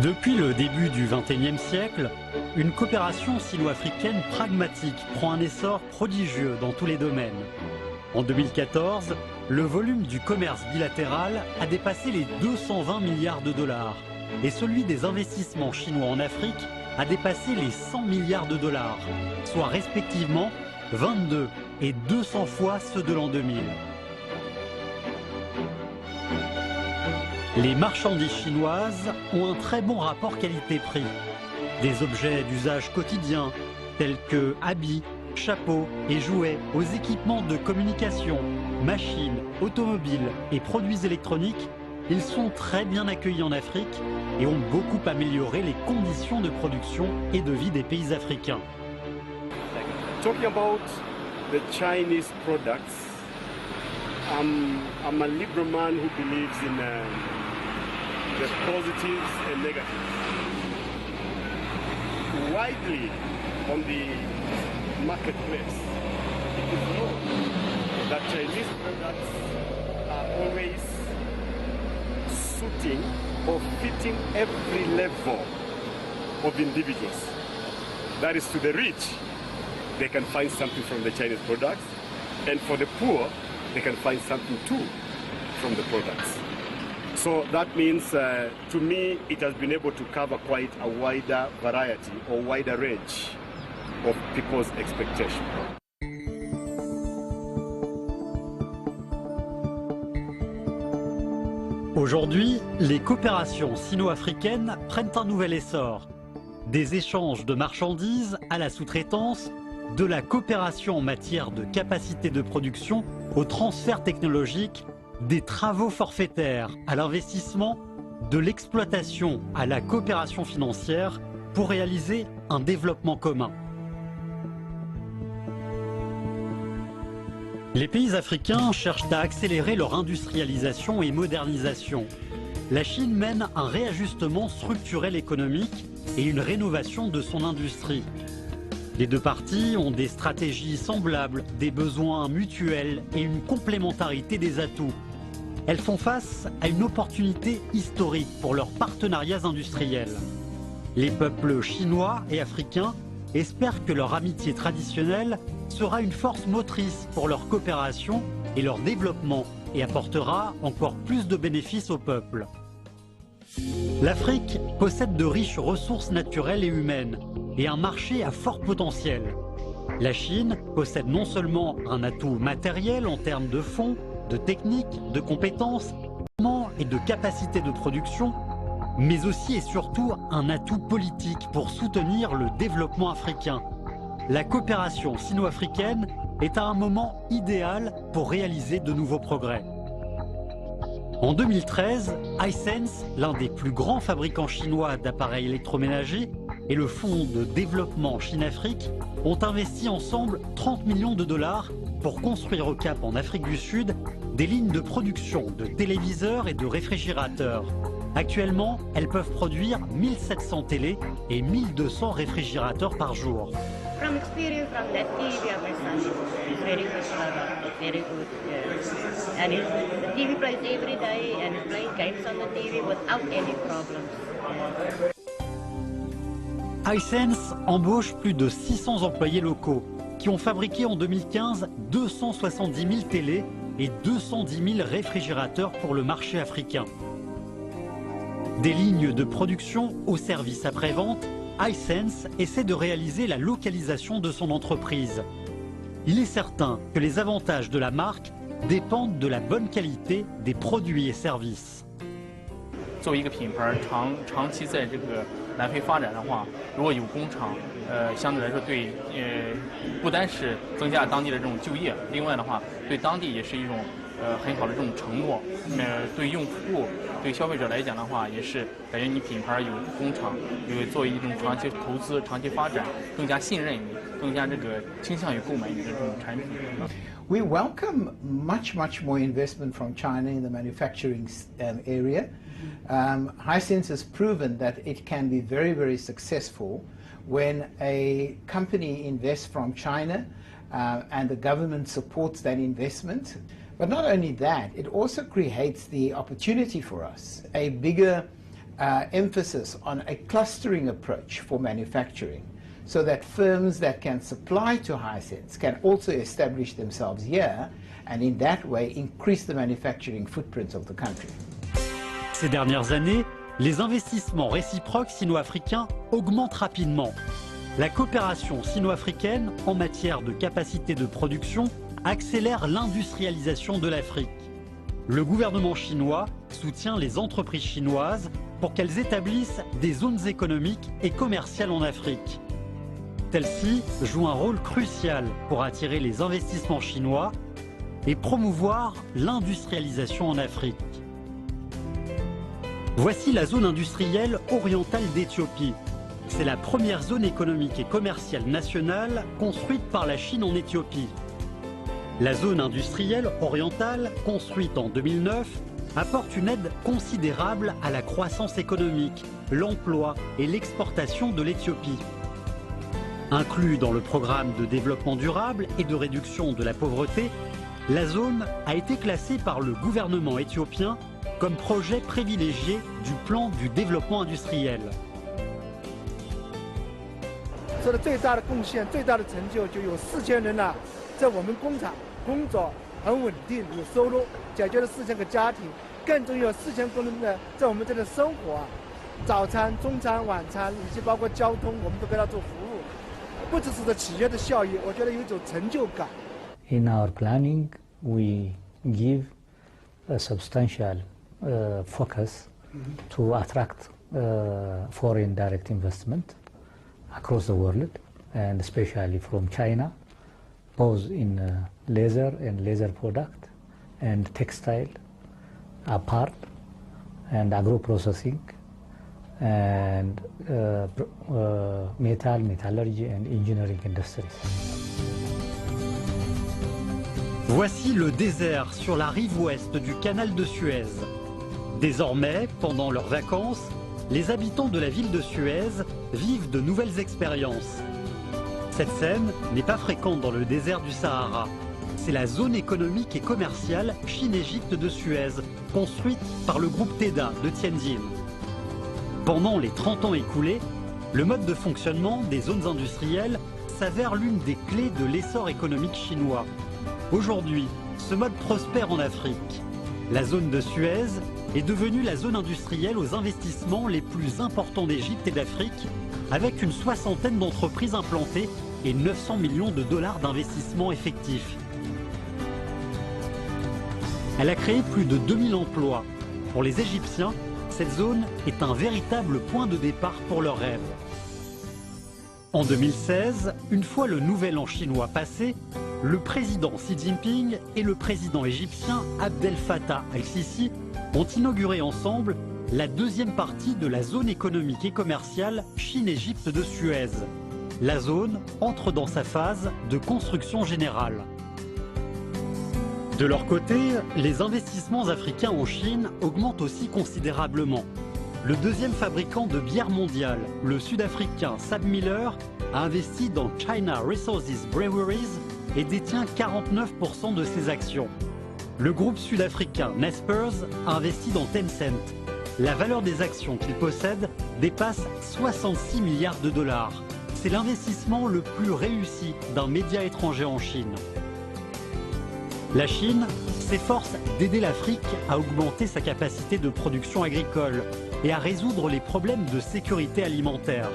Depuis le début du XXIe siècle, une coopération sino-africaine pragmatique prend un essor prodigieux dans tous les domaines. En 2014, le volume du commerce bilatéral a dépassé les 220 milliards de dollars et celui des investissements chinois en Afrique a dépassé les 100 milliards de dollars, soit respectivement 22 et 200 fois ceux de l'an 2000. Les marchandises chinoises ont un très bon rapport qualité-prix. Des objets d'usage quotidien, tels que habits, chapeaux et jouets, aux équipements de communication, machines, automobiles et produits électroniques, ils sont très bien accueillis en Afrique et ont beaucoup amélioré les conditions de production et de vie des pays africains. Talking about the Chinese products, I'm a liberal man who believes in the positives and negatives. Widely on the marketplace, it is known that Chinese products are always suiting or fitting every level of individuals. That is, to the rich, they can find something from the Chinese products, and for the poor, they can find something too from the products. So that means, to me, it has been able to cover quite a wider variety or wider range of people's expectations. Aujourd'hui, les coopérations sino-africaines prennent un nouvel essor. Des échanges de marchandises à la sous-traitance, de la coopération en matière de capacité de production au transfert technologique, des travaux forfaitaires à l'investissement, de l'exploitation à la coopération financière pour réaliser un développement commun. Les pays africains cherchent à accélérer leur industrialisation et modernisation. La Chine mène un réajustement structurel économique et une rénovation de son industrie. Les deux parties ont des stratégies semblables, des besoins mutuels et une complémentarité des atouts. Elles font face à une opportunité historique pour leurs partenariats industriels. Les peuples chinois et africains espèrent que leur amitié traditionnelle sera une force motrice pour leur coopération et leur développement et apportera encore plus de bénéfices au peuple. L'Afrique possède de riches ressources naturelles et humaines et un marché à fort potentiel. La Chine possède non seulement un atout matériel en termes de fonds, de techniques, de compétences et de capacités de production, mais aussi et surtout un atout politique pour soutenir le développement africain. La coopération sino-africaine est à un moment idéal pour réaliser de nouveaux progrès. En 2013, Hisense, l'un des plus grands fabricants chinois d'appareils électroménagers, et le Fonds de développement Chine-Afrique ont investi ensemble 30 millions de dollars pour construire au Cap en Afrique du Sud des lignes de production de téléviseurs et de réfrigérateurs. Actuellement, elles peuvent produire 1700 télés et 1200 réfrigérateurs par jour. From experience from that TV, my son is very good product, very good. And the TV plays every day and is playing games on the TV without any problems. Hisense embauche plus de 600 employés locaux qui ont fabriqué en 2015 270 000 télés et 210 000 réfrigérateurs pour le marché africain. Des lignes de production au service après-vente, Hisense essaie de réaliser la localisation de son entreprise. Il est certain que les avantages de la marque dépendent de la bonne qualité des produits et services. 作为一个品牌长期在这个南非发展的话，如果有工厂，相对来说对不单是增加当地的这种就业，另外的话对当地也是一种很好的这种承诺。对用户、对消费者来讲的话，也是感觉你品牌有工厂，有作为一种长期投资、长期发展，更加信任你，更加这个倾向于购买你的这种产品。We welcome much more investment from China in the manufacturing area. Hisense has proven that it can be very successful when a company invests from China and the government supports that investment. But not only that, it also creates the opportunity for us, a bigger emphasis on a clustering approach for manufacturing, so that firms that can supply to Hisense can also establish themselves here and in that way increase the manufacturing footprint of the country. Ces dernières années, les investissements réciproques sino-africains augmentent rapidement. La coopération sino-africaine en matière de capacité de production accélère l'industrialisation de l'Afrique. Le gouvernement chinois soutient les entreprises chinoises pour qu'elles établissent des zones économiques et commerciales en Afrique. Celle-ci joue un rôle crucial pour attirer les investissements chinois et promouvoir l'industrialisation en Afrique. Voici la zone industrielle orientale d'Éthiopie. C'est la première zone économique et commerciale nationale construite par la Chine en Éthiopie. La zone industrielle orientale, construite en 2009, apporte une aide considérable à la croissance économique, l'emploi et l'exportation de l'Éthiopie. Inclus dans le programme de développement durable et de réduction de la pauvreté, la zone a été classée par le gouvernement éthiopien comme projet privilégié du plan du développement industriel. 做的最大的贡献、最大的成就，就有4000人呐，在我们工厂工作很稳定，有收入，解决了4000个家庭。更重要，4000工人呢，在我们这里生活啊，早餐、中餐、晚餐，以及包括交通，我们都给他做服务。不只是这企业的效益，我觉得有一种成就感。In our planning, we give a substantial focus to attract foreign direct investment across the world, and especially from China, both in leather and leather product, and textile, apart, and agro-processing, and metal, metallurgy, and engineering industries. Voici le désert sur la rive ouest du canal de Suez. Désormais, pendant leurs vacances, les habitants de la ville de Suez vivent de nouvelles expériences. Cette scène n'est pas fréquente dans le désert du Sahara. C'est la zone économique et commerciale Chine-Égypte de Suez, construite par le groupe TEDA de Tianjin. Pendant les 30 ans écoulés, le mode de fonctionnement des zones industrielles s'avère l'une des clés de l'essor économique chinois. Aujourd'hui, ce mode prospère en Afrique. La zone de Suez est devenue la zone industrielle aux investissements les plus importants d'Égypte et d'Afrique, avec une 60aine d'entreprises implantées et 900 millions de dollars d'investissements effectifs. Elle a créé plus de 2000 emplois. Pour les Égyptiens, cette zone est un véritable point de départ pour leurs rêves. En 2016, une fois le nouvel an chinois passé, le président Xi Jinping et le président égyptien Abdel Fattah al-Sisi ont inauguré ensemble la deuxième partie de la zone économique et commerciale Chine-Égypte de Suez. La zone entre dans sa phase de construction générale. De leur côté, les investissements africains en Chine augmentent aussi considérablement. Le deuxième fabricant de bière mondiale, le sud-africain SABMiller, a investi dans China Resources Breweries et détient 49% de ses actions. Le groupe sud-africain Naspers a investi dans Tencent. La valeur des actions qu'il possède dépasse 66 milliards de dollars. C'est l'investissement le plus réussi d'un média étranger en Chine. La Chine s'efforce d'aider l'Afrique à augmenter sa capacité de production agricole et à résoudre les problèmes de sécurité alimentaire.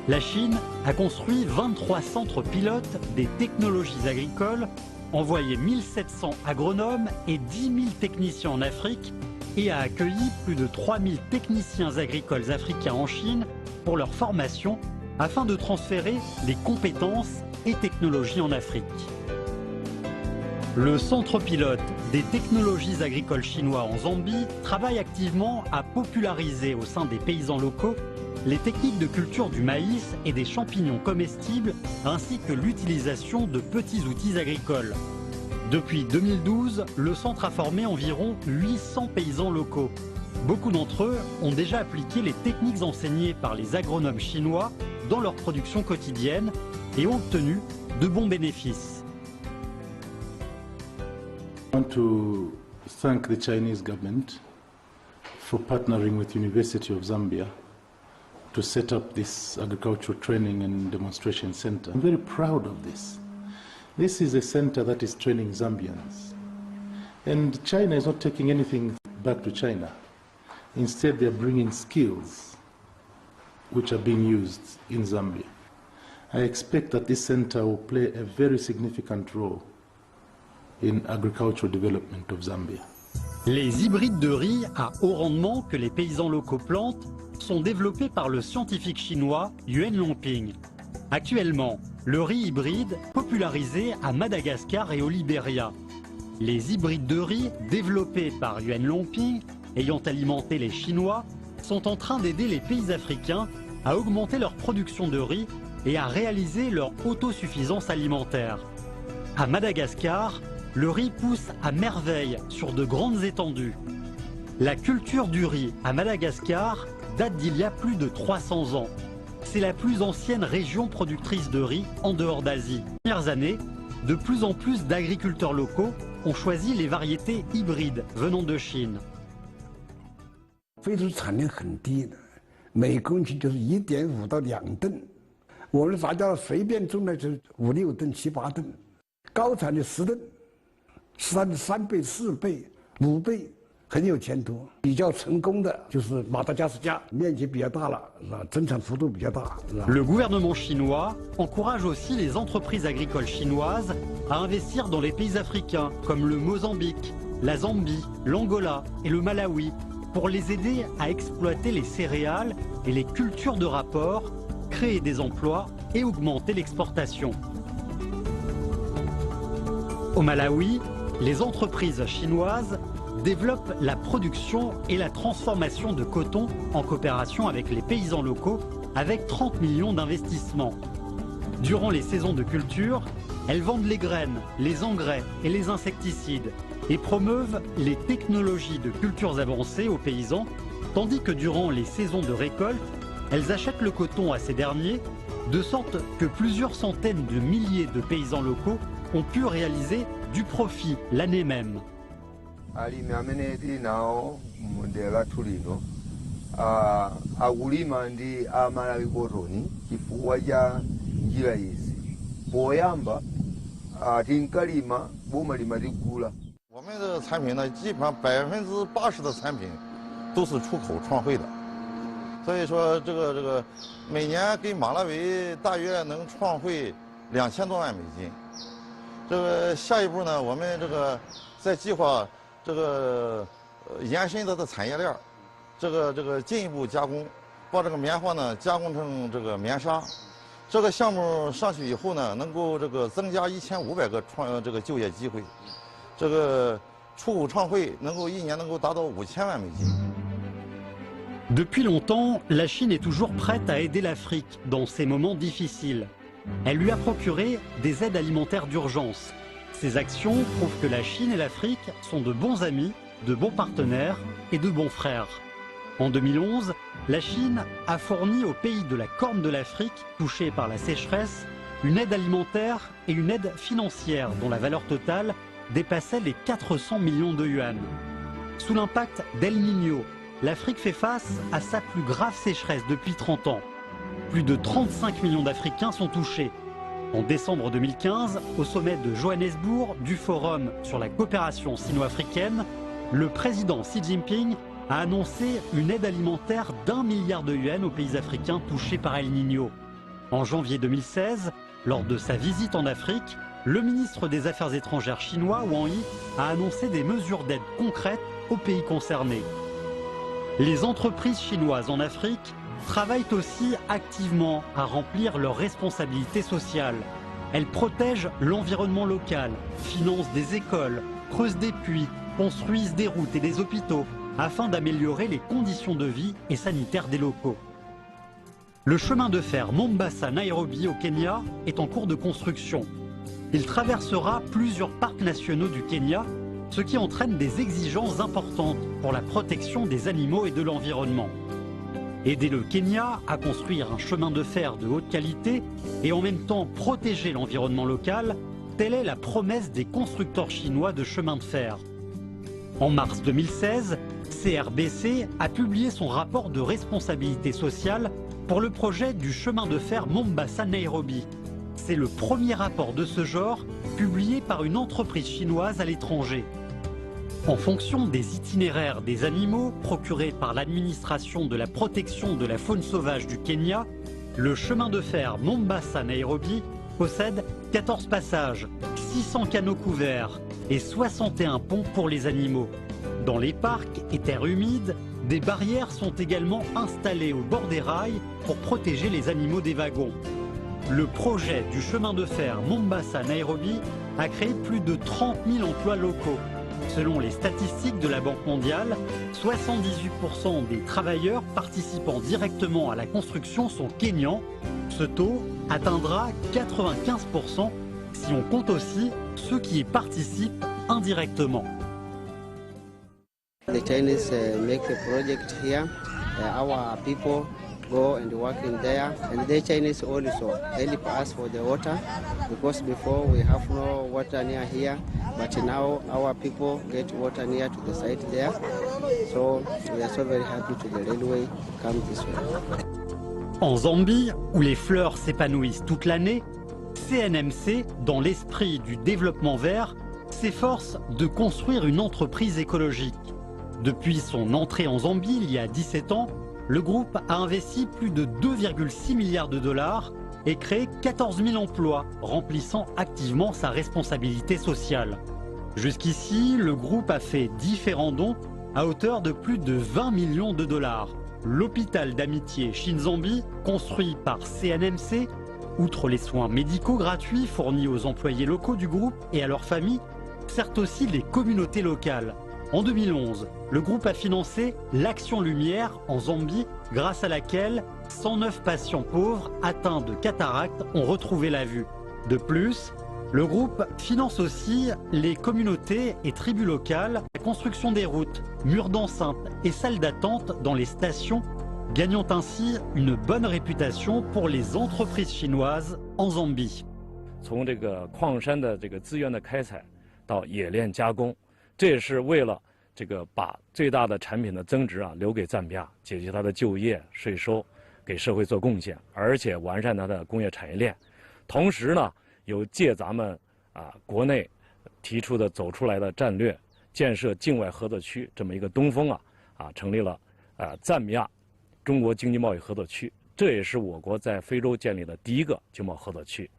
La Chine a construit 23 centres pilotes des technologies agricoles, envoyé 1700 agronomes et 10 000 techniciens en Afrique et a accueilli plus de 3000 techniciens agricoles africains en Chine pour leur formation afin de transférer les compétences et technologies en Afrique. Le centre pilote des technologies agricoles chinois en Zambie travaille activement à populariser au sein des paysans locaux les techniques de culture du maïs et des champignons comestibles ainsi que l'utilisation de petits outils agricoles. Depuis 2012, le centre a formé environ 800 paysans locaux. Beaucoup d'entre eux ont déjà appliqué les techniques enseignées par les agronomes chinois dans leur production quotidienne et ont obtenu de bons bénéfices. I want to thank the Chinese government for partnering with University of Zambia to set up this agricultural training and demonstration center. I'm very proud of this. This is a center that is training Zambians. And China is not taking anything back to China. Instead, they're bringing skills which are being used in Zambia. I expect that this center will play a very significant role in agricultural development of Zambia. Les hybrides de riz à haut rendement que les paysans locaux plantent sont développés par le scientifique chinois Yuan Longping. Actuellement, le riz hybride popularisé à Madagascar et au Libéria. Les hybrides de riz développés par Yuan Longping, ayant alimenté les Chinois, sont en train d'aider les pays africains à augmenter leur production de riz et à réaliser leur autosuffisance alimentaire. À Madagascar, le riz pousse à merveille sur de grandes étendues. La culture du riz à Madagascar date d'il y a plus de 300 ans. C'est la plus ancienne région productrice de riz en dehors d'Asie. Ces dernières années, de plus en plus d'agriculteurs locaux ont choisi les variétés hybrides venant de Chine. 非洲产量很低的，每公顷就是1.5到2吨，我们杂交随便种的就5、6吨、7、8吨，高产的10吨，是它的3倍、4倍、5倍，很有前途。比较成功的就是马达加斯加，面积比较大了，是吧？增产幅度比较大，是吧？ Le gouvernement chinois encourage aussi les entreprises agricoles chinoises à investir dans les pays africains comme le Mozambique, la Zambie, l'Angola et le Malawi, pour les aider à exploiter les céréales et les cultures de rapport, créer des emplois et augmenter l'exportation. Au Malawi, les entreprises chinoises développent la production et la transformation de coton en coopération avec les paysans locaux avec 30 millions d'investissements. Durant les saisons de culture, elles vendent les graines, les engrais et les insecticides et promeuvent les technologies de cultures avancées aux paysans, tandis que durant les saisons de récolte, elles achètent le coton à ces derniers, de sorte que plusieurs centaines de milliers de paysans locaux ont pu réaliser du profit l'année même. Poyamba, 我们的产品呢，基本上80%的产品都是出口创汇的，所以说这个每年给马拉维大约能创汇2000多万美金。这个下一步呢，我们这个在计划这个延伸它的产业链，这个进一步加工，把这个棉花呢加工成这个棉纱。这个项目上去以后呢，能够这个增加1500个就业机会。 这个出口创汇能够1年能够达到5000万美金。 Depuis longtemps, la Chine est toujours prête à aider l'Afrique dans ces moments difficiles. Elle lui a procuré des aides alimentaires d'urgence. Ces actions prouvent que la Chine et l'Afrique sont de bons amis, de bons partenaires et de bons frères. En 2011, la Chine a fourni aux pays de la Corne de l'Afrique touchés par la sécheresse une aide alimentaire et une aide financière dont la valeur totale dépassait les 400 millions de yuan. Sous l'impact d'El Niño, l'Afrique fait face à sa plus grave sécheresse depuis 30 ans. Plus de 35 millions d'Africains sont touchés. En décembre 2015, au sommet de Johannesburg du Forum sur la coopération sino-africaine, le président Xi Jinping a annoncé une aide alimentaire d'1 milliard de yuan aux pays africains touchés par El Niño. En janvier 2016, lors de sa visite en Afrique, le ministre des Affaires étrangères chinois, Wang Yi, a annoncé des mesures d'aide concrètes aux pays concernés. Les entreprises chinoises en Afrique travaillent aussi activement à remplir leurs responsabilités sociales. Elles protègent l'environnement local, financent des écoles, creusent des puits, construisent des routes et des hôpitaux afin d'améliorer les conditions de vie et sanitaires des locaux. Le chemin de fer Mombasa-Nairobi au Kenya est en cours de construction. Il traversera plusieurs parcs nationaux du Kenya, ce qui entraîne des exigences importantes pour la protection des animaux et de l'environnement. Aider le Kenya à construire un chemin de fer de haute qualité et en même temps protéger l'environnement local, telle est la promesse des constructeurs chinois de chemins de fer. En mars 2016, CRBC a publié son rapport de responsabilité sociale pour le projet du chemin de fer Mombasa-Nairobi. C'est le premier rapport de ce genre publié par une entreprise chinoise à l'étranger. En fonction des itinéraires des animaux procurés par l'administration de la protection de la faune sauvage du Kenya, le chemin de fer Mombasa-Nairobi possède 14 passages, 600 canaux couverts et 61 ponts pour les animaux. Dans les parcs et terres humides, des barrières sont également installées au bord des rails pour protéger les animaux des wagons. Le projet du chemin de fer Mombasa-Nairobi a créé plus de 30 000 emplois locaux. Selon les statistiques de la Banque mondiale, 78% des travailleurs participant directement à la construction sont kenyans. Ce taux atteindra 95% si on compte aussi ceux qui y participent indirectement. The Chinese make a project here. Our people go and work in there, and the Chinese also help us for the water, because before we have no water near here, but now our people get water near to the site there. So we are so very happy to the railway come this way. En Zambie, où les fleurs s'épanouissent toute l'année, CNMC, dans l'esprit du développement vert, s'efforce de construire une entreprise écologique. Depuis son entrée en Zambie il y a 17 ans, le groupe a investi plus de 2,6 milliards de dollars et créé 14 000 emplois, remplissant activement sa responsabilité sociale. Jusqu'ici, le groupe a fait différents dons à hauteur de plus de 20 millions de dollars. L'hôpital d'amitié Chine-Zambie, construit par CNMC, outre les soins médicaux gratuits fournis aux employés locaux du groupe et à leurs familles, sert aussi les communautés locales. En 2011, le groupe a financé l'Action Lumière en Zambie, grâce à laquelle 109 patients pauvres atteints de cataracte ont retrouvé la vue. De plus, le groupe finance aussi les communautés et tribus locales, la construction des routes, murs d'enceinte et salles d'attente dans les stations, gagnant ainsi une bonne réputation pour les entreprises chinoises en Zambie. 从这个矿山的这个资源的开采到冶炼加工，这也是为了这个把最大的产品的增值留给赞比亚，解决它的就业、税收，给社会做贡献，而且完善它的工业产业链。同时呢，有借咱们国内提出的走出来的战略，建设境外合作区这么一个东风成立了赞比亚中国经济贸易合作区，这也是我国在非洲建立的第一个经贸合作区。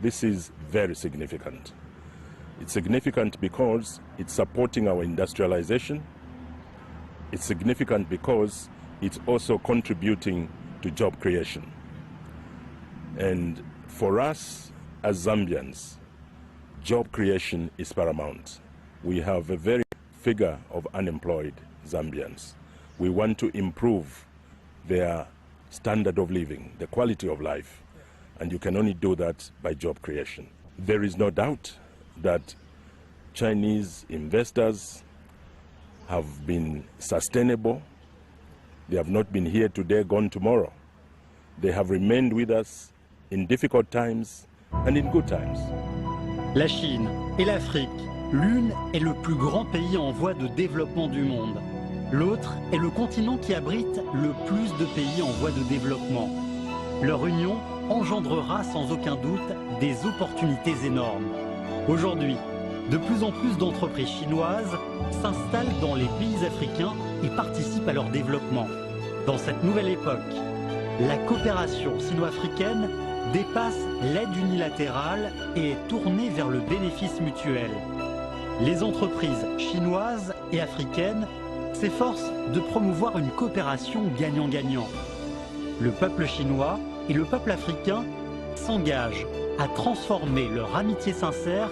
This is very significant. It's significant because it's supporting our industrialization. It's significant because it's also contributing to job creation. And for us as Zambians, job creation is paramount. We have a very figure of unemployed Zambians. We want to improve their standard of living, the quality of life, and you can only do that by job creation. There is no doubt that Chinese investors have been sustainable. They have not been here today, gone tomorrow. They have remained with us in difficult times and in good times. La Chine et l'Afrique, l'une est le plus grand pays en voie de développement du monde. L'autre est le continent qui abrite le plus de pays en voie de développement. Leur union engendrera sans aucun doute des opportunités énormes. Aujourd'hui, de plus en plus d'entreprises chinoises s'installent dans les pays africains et participent à leur développement. Dans cette nouvelle époque, la coopération sino-africaine dépasse l'aide unilatérale et est tournée vers le bénéfice mutuel. Les entreprises chinoises et africaines s'efforcent de promouvoir une coopération gagnant-gagnant. Le peuple chinois et le peuple africain s'engagent à transformer leur amitié sincère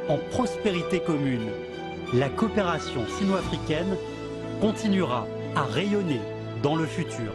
en prospérité commune. La coopération sino-africaine continuera à rayonner dans le futur.